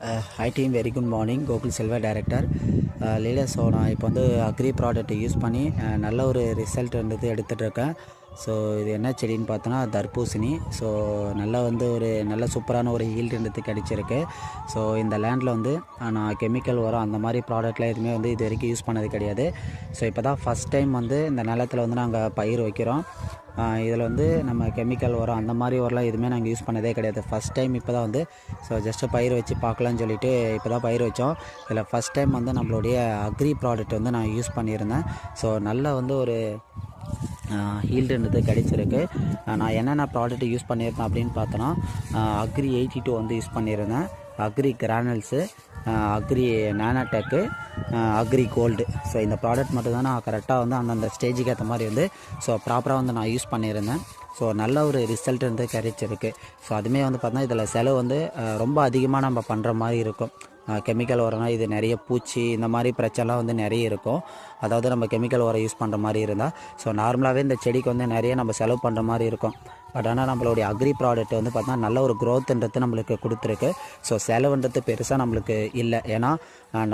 Hi team, very good morning. Gokul Silva director. Leader, so நான் இப்போ வந்து agri product use பண்ணி நல்ல ஒரு ரிசல்ட் வந்து எடுத்துகிட்டு இருக்கேன். ஸோ இது என்ன செடின்னு பார்த்தோன்னா தர்பூசணி. ஸோ நல்லா வந்து ஒரு நல்ல சூப்பரான ஒரு ஈல்டுன்றது கிடச்சிருக்கு. ஸோ இந்த லேண்டில் வந்து நான் கெமிக்கல் உரம் அந்த மாதிரி ப்ராடக்ட்லாம் எதுவுமே வந்து இது வரைக்கும் யூஸ் பண்ணது கிடையாது. ஸோ இப்போ தான் ஃபஸ்ட் டைம் வந்து இந்த நிலத்தில் வந்து நாங்கள் பயிர் வைக்கிறோம். இதில் வந்து நம்ம கெமிக்கல் உரம் அந்த மாதிரி உரம்லாம் எதுவுமே நாங்கள் யூஸ் பண்ணதே கிடையாது. ஃபஸ்ட் டைம் இப்போ தான் வந்து ஸோ ஜஸ்ட்டு பயிர் வச்சு பார்க்கலான்னு சொல்லிவிட்டு இப்போ தான் பயிர் வச்சோம். இதில் ஃபஸ்ட் டைம் வந்து நம்மளுடைய அக்ரி ப்ராடக்ட் வந்து நான் யூஸ் பண்ணியிருந்தேன். ஸோ நல்லா வந்து ஒரு ஹீல்டுன்றது கிடைச்சிருக்கு. நான் என்னென்ன ப்ராடக்ட் யூஸ் பண்ணியிருந்தேன் அப்படின்னு பார்த்தோன்னா அக்ரி 82 வந்து யூஸ் பண்ணியிருந்தேன், agri granules, agri nanotech, agri gold. So இந்த ப்ராடக்ட் மட்டும் தான் நான் கரெக்டாக வந்து அந்தந்த ஸ்டேஜுக்கு ஏற்ற மாதிரி வந்து ஸோ ப்ராப்பராக வந்து நான் யூஸ் பண்ணியிருந்தேன். ஸோ நல்ல ஒரு ரிசல்ட் வந்து கிடைச்சிருக்கு. ஸோ அதுவுமே வந்து பார்த்தோன்னா இதில் செலவு வந்து ரொம்ப அதிகமாக நம்ம பண்ணுற மாதிரி இருக்கும். கெமிக்கல் உரம்னா இது நிறைய பூச்சி இந்த மாதிரி பிரச்சனைலாம் வந்து நிறைய இருக்கும். அதாவது நம்ம கெமிக்கல் உரம் யூஸ் பண்ணுற மாதிரி இருந்தால் ஸோ நார்மலாகவே இந்த செடிக்கு வந்து நிறைய நம்ம செலவு பண்ணுற மாதிரி இருக்கும். பட் ஆனால் நம்மளுடைய அக்ரி ப்ராடக்ட் வந்து பார்த்தா நல்ல ஒரு க்ரோத்துன்றது நம்மளுக்கு கொடுத்துருக்கு. ஸோ செலவுன்றது பெருசாக நம்மளுக்கு இல்லை. ஏன்னா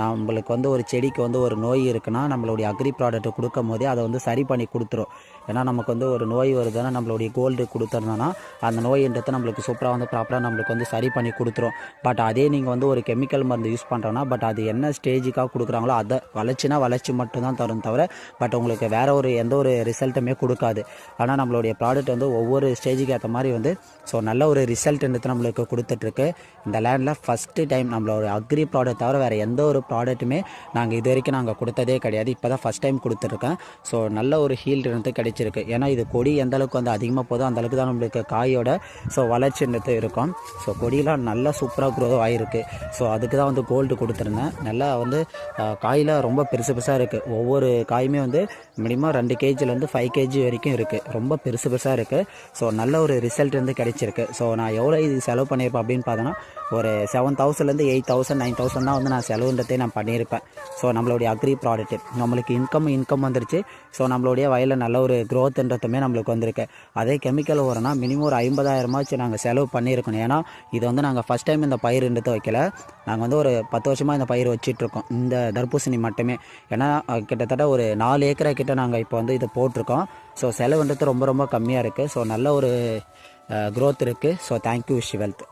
நம்மளுக்கு வந்து ஒரு செடிக்கு வந்து ஒரு நோய் இருக்குன்னா நம்மளுடைய அக்ரி ப்ராடக்ட் கொடுக்கும் போதே அதை வந்து சரி பண்ணி கொடுத்துரும். ஏன்னா நமக்கு வந்து ஒரு நோய் வருதுன்னா நம்மளுடைய கோல்டு கொடுத்துருந்தோன்னா அந்த நோயின்றது நம்மளுக்கு சூப்பராக வந்து ப்ராப்பராக நம்மளுக்கு வந்து சரி பண்ணி கொடுத்துரும். பட் அதே நீங்கள் வந்து ஒரு கெமிக்கல் மருந்து யூஸ் பண்ணுறோன்னா பட் அது என்ன ஸ்டேஜுக்காக கொடுக்குறாங்களோ அதை வளர்ச்சி மட்டும்தான் தரும் தவிர பட் உங்களுக்கு வேறு ஒரு எந்த ஒரு ரிசல்ட்டுமே கொடுக்காது. ஆனால் நம்மளுடைய ப்ராடக்ட் வந்து ஒவ்வொரு ஸ்டேஜுக்கு ஏற்ற மாதிரி வந்து ஸோ நல்ல ஒரு ரிசல்ட்ன்றது நம்மளுக்கு கொடுத்துட்ருக்கு. இந்த லேண்டில் ஃபஸ்ட்டு டைம் நம்மளோட அக்ரி ப்ராடக்ட் தவிர வேறு எந்த ஒரு ப்ராடக்ட்டுமே நாங்கள் இது வரைக்கும் நாங்கள் கொடுத்ததே கிடையாது. இப்போ தான் ஃபஸ்ட் டைம் கொடுத்துருக்கேன். ஸோ நல்ல ஒரு ஹீல்டுன்றது கிடைச்சிருக்கு. ஏன்னா இது கொடி எந்த அளவுக்கு வந்து அதிகமாக போதும் அந்தளவுக்கு தான் நம்மளுக்கு காயோட ஸோ வளர்ச்சின்றது இருக்கும். ஸோ கொடியெலாம் நல்லா சூப்பராக க்ரோ ஆகிருக்கு. ஸோ அதுக்கு தான் வந்து கோல்டு கொடுத்துருந்தேன். நல்லா வந்து காயில் ரொம்ப பெருசாக இருக்குது. ஒவ்வொரு காயுமே வந்து மினிமம் 2 kgலேருந்து 5 kg வரைக்கும் இருக்குது. ரொம்ப பெருசாக இருக்குது. ஸோ நல்ல ஒரு ரிசல்ட் வந்து கிடைச்சிருக்கு. ஸோ நான் எவ்வளோ இது செலவு பண்ணியிருப்பேன் அப்படின்னு பார்த்தோன்னா ஒரு 7,000லேருந்து 8,000 9,000 தான் வந்து நான் செலவுன்றதே நான் பண்ணியிருப்பேன். ஸோ நம்மளுடைய அக்ரி ப்ராடக்ட்டு நம்மளுக்கு இன்கம் வந்துருச்சு. ஸோ நம்மளுடைய வயலில் நல்ல ஒரு க்ரோத்துன்றதுமே நம்மளுக்கு வந்திருக்கு. அதே கெமிக்கல் உரம்னா மினிமம் ஒரு 50,000 நாங்கள் செலவு பண்ணியிருக்கணும். ஏன்னா இது வந்து நாங்கள் ஃபஸ்ட் டைம் இந்த பயிர்ன்றது வைக்கல. நாங்கள் வந்து ஒரு 10 வருஷமாக இந்த பயிர் வச்சிட்ருக்கோம், இந்த தர்பூசணி மட்டுமே. ஏன்னா கிட்டத்தட்ட ஒரு 4 ஏக்கரை கிட்ட நாங்கள் இப்போ வந்து இதை போட்டிருக்கோம். ஸோ செலவுன்றது ரொம்ப கம்மியாக இருக்குது. ஸோ நல்ல ஒரு க்ரோத் இருக்குது. So thank you wish wealth.